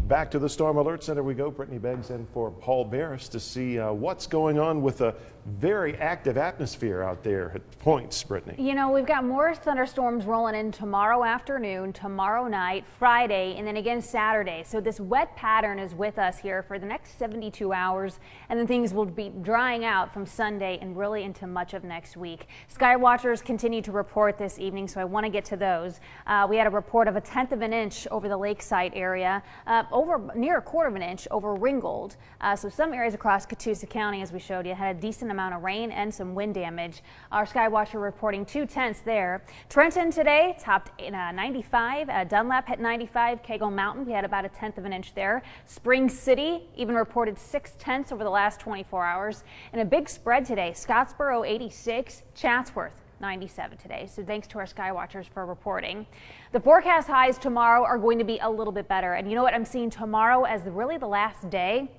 Back to the Storm Alert Center we go. Brittany Beggs in for Paul Barris to see what's going on with a very active atmosphere out there at points, Brittany. You know, we've got more thunderstorms rolling in tomorrow afternoon, tomorrow night, Friday, and then again Saturday. So this wet pattern is with us here for the next 72 hours, and then things will be drying out from Sunday and really into much of next week. Sky watchers continue to report this evening, so I want to get to those. We had a report of 1/10 of an inch over the lakeside area, over near 1/4 of an inch over Ringgold. So some areas across Catoosa County, as we showed you, had a decent amount of rain and some wind damage. Our sky watcher reporting 2/10 there. Trenton today topped 95. Dunlap hit 95. Cagle Mountain, we had about 1/10 of an inch there. Spring City even reported 6/10 over the last 24 hours. And a big spread today. Scottsboro 86, Chatsworth 97 today. So thanks to our sky watchers for reporting. The forecast highs tomorrow are going to be a little bit better. And you know what? I'm seeing tomorrow as really the last day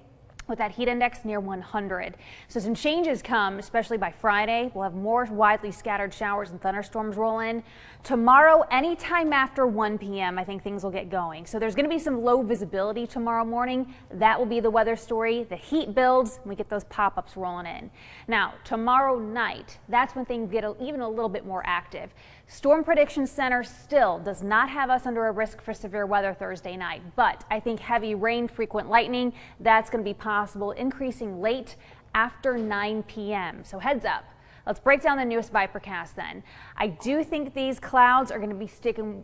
with that heat index near 100. So some changes come, especially by Friday. We'll have more widely scattered showers and thunderstorms roll in. Tomorrow, anytime after 1 p.m., I think things will get going. So there's going to be some low visibility tomorrow morning. That will be the weather story. The heat builds, and we get those pop-ups rolling in. Now, tomorrow night, that's when things get even a little bit more active. Storm Prediction Center still does not have us under a risk for severe weather Thursday night, but I think heavy rain, frequent lightning, that's going to be possible, increasing late after 9 p.m. So heads up. Let's break down the newest Vipercast then. I do think these clouds are going to be sticking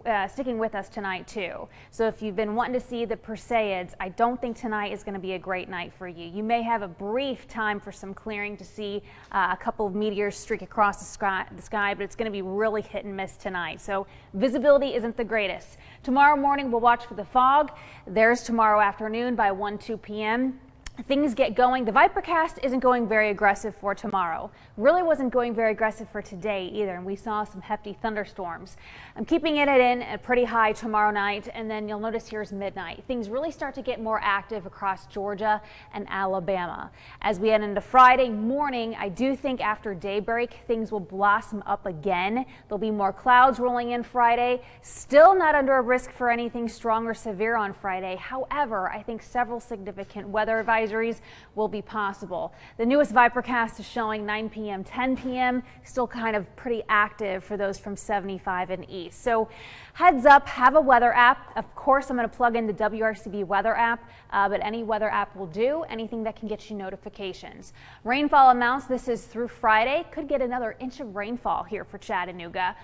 with us tonight too. So if you've been wanting to see the Perseids, I don't think tonight is going to be a great night for you. You may have a brief time for some clearing to see a couple of meteors streak across the sky, but it's going to be really hit and miss tonight. So visibility isn't the greatest. Tomorrow morning we'll watch for the fog. There's tomorrow afternoon by 1-2 p.m. Things get going. The Vipercast isn't going very aggressive for tomorrow. Really wasn't going very aggressive for today either, and we saw some hefty thunderstorms. I'm keeping it in at pretty high tomorrow night, and then you'll notice here's midnight. Things really start to get more active across Georgia and Alabama. As we head into Friday morning, I do think after daybreak, things will blossom up again. There'll be more clouds rolling in Friday. Still not under a risk for anything strong or severe on Friday. However, I think several significant weather advisories will be possible. The newest Vipercast is showing 9 p.m., 10 p.m. Still kind of pretty active for those from 75 and east. So heads up, have a weather app. Of course, I'm going to plug in the WRCB weather app, but any weather app will do. Anything that can get you notifications. Rainfall amounts, this is through Friday. Could get another inch of rainfall here for Chattanooga.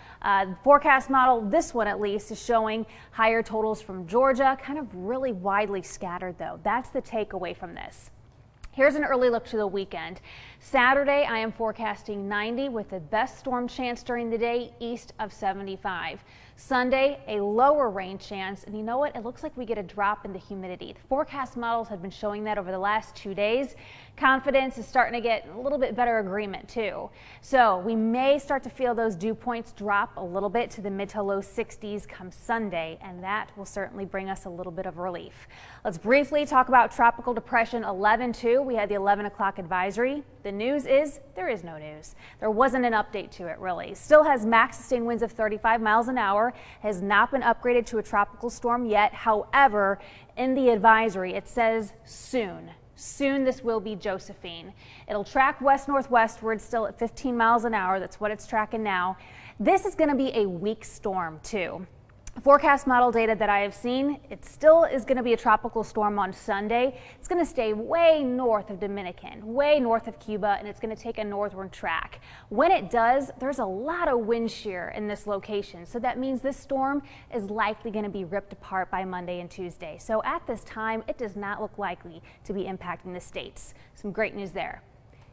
Forecast model, this one at least, is showing higher totals from Georgia, kind of really widely scattered though. That's the takeaway from this. Here's an early look to the weekend. Saturday, I am forecasting 90 with the best storm chance during the day east of 75. Sunday, a lower rain chance, and you know what? It looks like we get a drop in the humidity. The forecast models have been showing that over the last 2 days. Confidence is starting to get a little bit better agreement too. So we may start to feel those dew points drop a little bit to the mid to low 60s come Sunday, and that will certainly bring us a little bit of relief. Let's briefly talk about Tropical Depression 11-2. We had the 11 o'clock advisory. The news is there is no news. There wasn't an update to it really. Still has max sustained winds of 35 miles an hour. Has not been upgraded to a tropical storm yet. However, in the advisory, it says soon. Soon this will be Josephine. It'll track west-northwestward still at 15 miles an hour. That's what it's tracking now. This is going to be a weak storm too. Forecast model data that I have seen, it still is going to be a tropical storm on Sunday. It's going to stay way north of Dominican, way north of Cuba, and it's going to take a northward track. When it does, there's a lot of wind shear in this location, so that means this storm is likely going to be ripped apart by Monday and Tuesday. So at this time, it does not look likely to be impacting the states. Some great news there.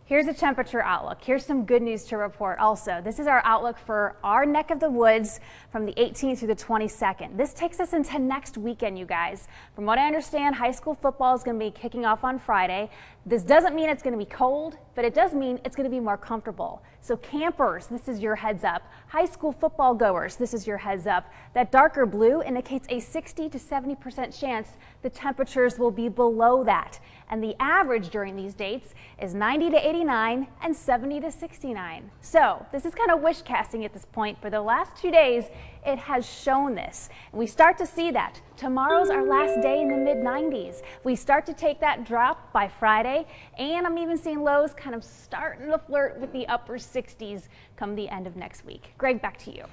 Here's a temperature outlook. Here's some good news to report also. This is our outlook for our neck of the woods from the 18th through the 22nd. This takes us into next weekend, you guys. From what I understand, high school football is going to be kicking off on Friday. This doesn't mean it's going to be cold, but it does mean it's going to be more comfortable. So campers, this is your heads up. High school football goers, this is your heads up. That darker blue indicates a 60 to 70% chance the temperatures will be below that. And the average during these dates is 90 to 80 89 and 70 to 69. So this is kind of wish casting at this point. For the last 2 days, it has shown this. And we start to see that. Tomorrow's our last day in the mid-90s. We start to take that drop by Friday, and I'm even seeing lows kind of starting to flirt with the upper 60s come the end of next week. Greg, back to you.